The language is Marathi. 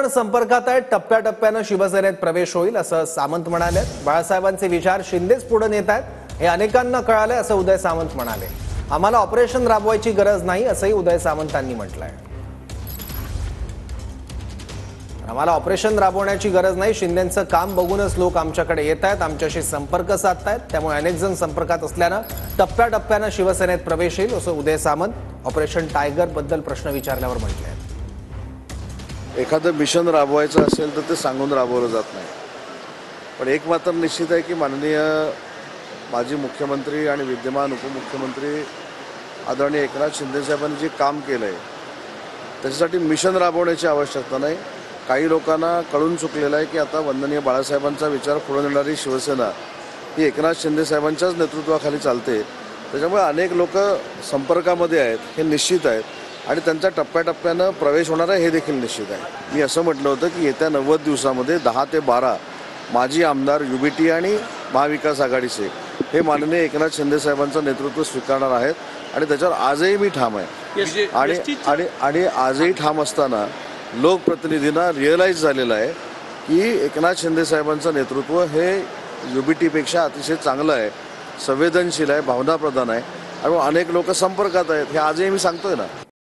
जण संपर्कात आहेत, टप्प्याटप्प्याने शिवसेनेत प्रवेश होईल असं सामंत म्हणाले। बाळासाहेबांचे विचार शिंदेच पुढे नेत आहेत हे अनेकांना कळाले असं उदय सामंत म्हणाले। आम्हाला ऑपरेशन राबवायची गरज नाही असंही उदय सामंतांनी म्हटलंय। आम्हाला ऑपरेशन राबवण्याची गरज नाही, शिंदेंचं काम बघूनच लोक आमच्याकडे येत आहेत, आमच्याशी संपर्क साधतायत, त्यामुळे अनेक जण संपर्कात असल्यानं टप्प्याटप्प्याने शिवसेनेत प्रवेश येईल असं उदय सामंत ऑपरेशन टायगर बद्दल प्रश्न विचारल्यावर म्हटलंय। एखादं मिशन राबवायचं असेल तर ते सांगून राबवलं जात नाही, पण एक मात्र निश्चित आहे की माननीय माजी मुख्यमंत्री आणि विद्यमान उपमुख्यमंत्री आदरणीय एकनाथ शिंदे साहेबांनी जे काम केलं आहे त्याच्यासाठी मिशन राबवण्याची आवश्यकता नाही। काही लोकांना कळून चुकलेलं आहे की आता वंदनीय बाळासाहेबांचा विचार पुढे नेणारी शिवसेना ही एकनाथ शिंदे साहेबांच्याच नेतृत्वाखाली चालते, त्याच्यामुळे अनेक लोक संपर्कामध्ये आहेत हे निश्चित आहेत आणि त्यांचा टप्प्याटप्प्यानं प्रवेश होणार आहे हे देखील निश्चित आहे। मी असं म्हटलं होतं की येत्या 90 दिवसामध्ये 10 ते 12 माजी आमदार युबीटी आणि महाविकास आघाडीचे हे माननीय एकनाथ शिंदे साहेबांचं नेतृत्व स्वीकारणार आहेत आणि त्याच्यावर आजही मी ठाम आहे। आणि आजही ठाम असताना लोकप्रतिनिधींना रिअलाईज झालेलं आहे की एकनाथ शिंदे साहेबांचं नेतृत्व हे युबीटीपेक्षा अतिशय चांगलं आहे, संवेदनशील आहे, भावनाप्रधान आहे आणि अनेक लोक संपर्कात आहेत हे आजही मी सांगतोय ना।